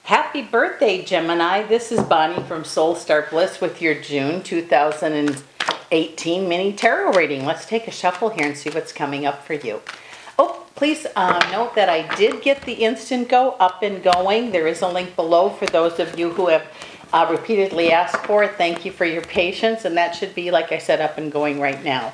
Happy birthday, Gemini. This is Bonnie from Soulstarbliss with your June 2018 mini tarot reading. Let's take a shuffle here and see what's coming up for you. Oh, please note that I did get the Instant Go up and going. There is a link below for those of you who have repeatedly asked for it. Thank you for your patience, and that should be, like I said, up and going right now.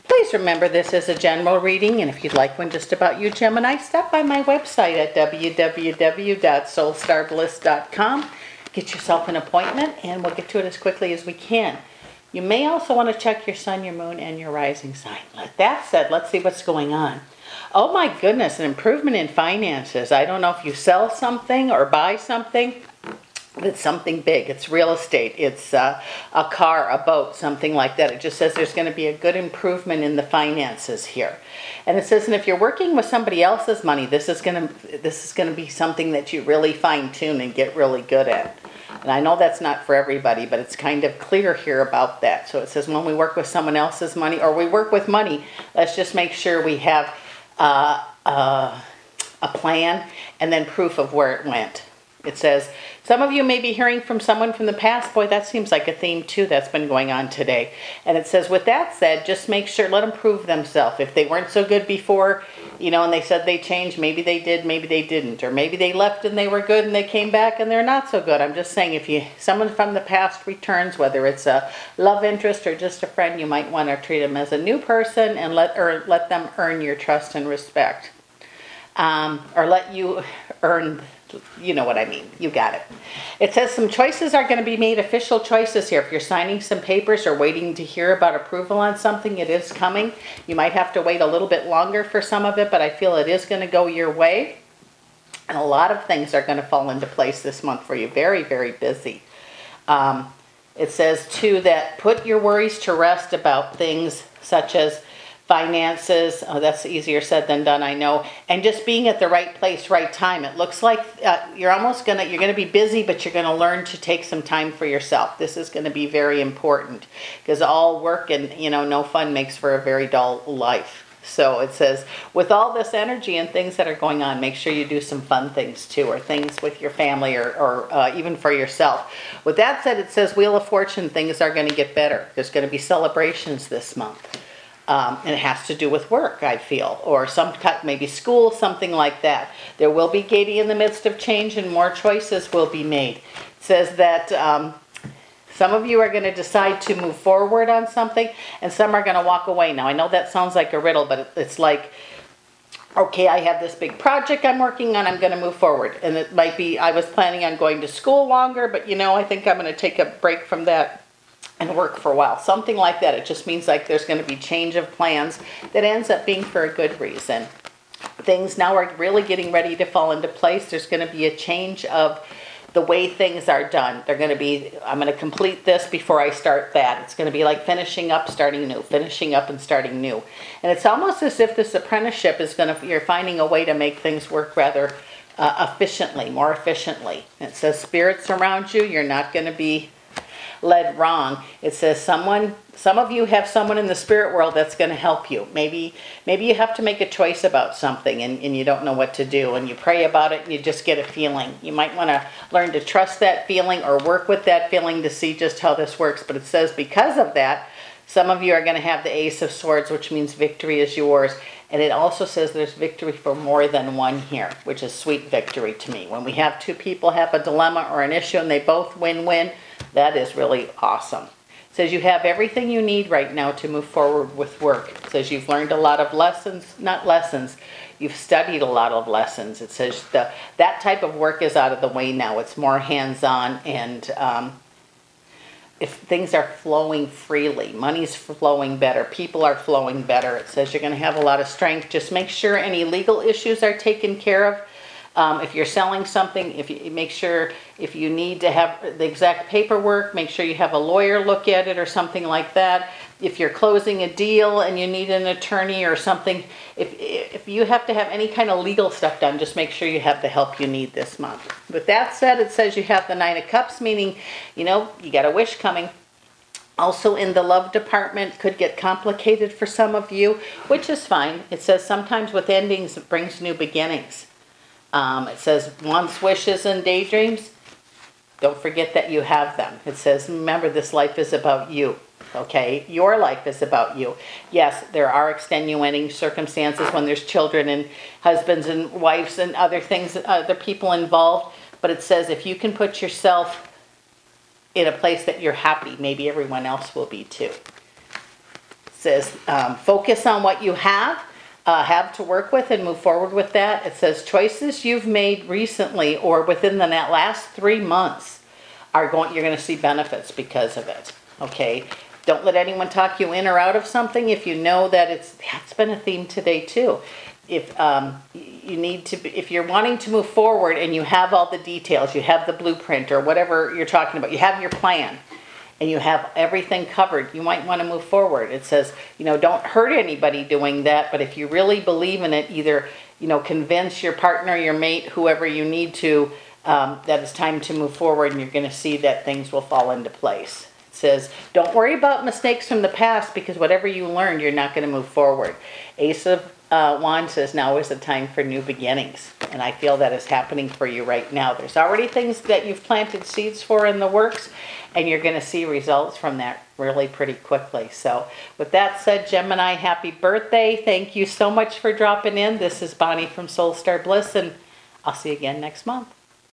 Please remember this is a general reading, and if you'd like one just about you, Gemini, stop by my website at www.soulstarbliss.com. Get yourself an appointment, and we'll get to it as quickly as we can. You may also want to check your sun, your moon, and your rising sign. With that said, let's see what's going on. Oh my goodness, an improvement in finances. I don't know if you sell something or buy something. It's something big. It's real estate. It's a car, a boat, something like that. It just says there's going to be a good improvement in the finances here. And it says, and if you're working with somebody else's money, this is going to be something that you really fine-tune and get really good at. And I know that's not for everybody, but it's kind of clear here about that. So it says when we work with someone else's money, or we work with money, let's just make sure we have a plan and then proof of where it went. It says, some of you may be hearing from someone from the past. Boy, that seems like a theme too that's been going on today. And it says, with that said, just make sure, let them prove themselves. If they weren't so good before, you know, and they said they changed, maybe they did, maybe they didn't. Or maybe they left and they were good and they came back and they're not so good. I'm just saying, if someone from the past returns, whether it's a love interest or just a friend, you might want to treat them as a new person and let them earn your trust and respect. Or let you earn, you know what I mean. You got it. It says some choices are going to be made, official choices here. If you're signing some papers or waiting to hear about approval on something, it is coming. You might have to wait a little bit longer for some of it, but I feel it is going to go your way. And a lot of things are going to fall into place this month for you. Very, very busy. It says, too, that put your worries to rest about things such as finances. Oh, that's easier said than done, I know. And just being at the right place, right time. It looks like you're gonna be busy, but you're gonna learn to take some time for yourself. This is gonna be very important because all work and, you know, no fun makes for a very dull life. So it says, with all this energy and things that are going on, make sure you do some fun things too, or things with your family, or even for yourself. With that said, it says, Wheel of Fortune, things are going to get better. There's going to be celebrations this month. And it has to do with work, I feel, or some type, maybe school, something like that. There will be gaiety in the midst of change, and more choices will be made. It says that some of you are going to decide to move forward on something, and some are going to walk away. Now, I know that sounds like a riddle, but it's like, okay, I have this big project I'm working on, I'm going to move forward. And it might be, I was planning on going to school longer, but, you know, I think I'm going to take a break from that and work for a while. Something like that. It just means like there's going to be change of plans that ends up being for a good reason. Things now are really getting ready to fall into place. There's going to be a change of the way things are done. They're going to be, I'm going to complete this before I start that. It's going to be like finishing up, starting new, finishing up and starting new. And it's almost as if this apprenticeship is going to, you're finding a way to make things work rather efficiently, more efficiently. It says spirits around you, you're not going to be led wrong. It says some of you have someone in the spirit world that's going to help you. Maybe you have to make a choice about something and you don't know what to do, and you pray about it and you just get a feeling. You might want to learn to trust that feeling or work with that feeling to see just how this works. But it says because of that, some of you are going to have the Ace of Swords, which means victory is yours. And it also says there's victory for more than one here, which is sweet victory to me. When we have two people have a dilemma or an issue and they both win-win, that is really awesome. It says you have everything you need right now to move forward with work. It says you've learned a lot of lessons, not lessons, you've studied a lot of lessons. It says that type of work is out of the way now. It's more hands-on, and if things are flowing freely, money's flowing better, people are flowing better. It says you're going to have a lot of strength. Just make sure any legal issues are taken care of. If you're selling something, if you make sure, if you need to have the exact paperwork, make sure you have a lawyer look at it or something like that. If you're closing a deal and you need an attorney or something, if you have to have any kind of legal stuff done, just make sure you have the help you need this month. With that said, it says you have the Nine of Cups, meaning, you know, you got a wish coming. Also in the love department, could get complicated for some of you, which is fine. It says sometimes with endings, it brings new beginnings. It says wants, wishes, and daydreams. Don't forget that you have them. It says, remember, this life is about you. Okay, your life is about you. Yes, there are extenuating circumstances when there's children and husbands and wives and other things, other people involved. But it says if you can put yourself in a place that you're happy, maybe everyone else will be too. It says focus on what you have to work with and move forward with that. It says choices you've made recently or within the last 3 months you're going to see benefits because of it. Okay. Don't let anyone talk you in or out of something if you know that that's been a theme today too. If if you're wanting to move forward and you have all the details, you have the blueprint or whatever you're talking about, you have your plan and you have everything covered, you might want to move forward. It says, don't hurt anybody doing that, but if you really believe in it, either, convince your partner, your mate, whoever you need to, that it's time to move forward, and you're going to see that things will fall into place. Says, don't worry about mistakes from the past because whatever you learned, you're not going to move forward. Ace of Wands says now is the time for new beginnings. And I feel that is happening for you right now. There's already things that you've planted seeds for in the works, and you're going to see results from that really pretty quickly. So with that said, Gemini, happy birthday. Thank you so much for dropping in. This is Bonnie from Soulstarbliss, and I'll see you again next month.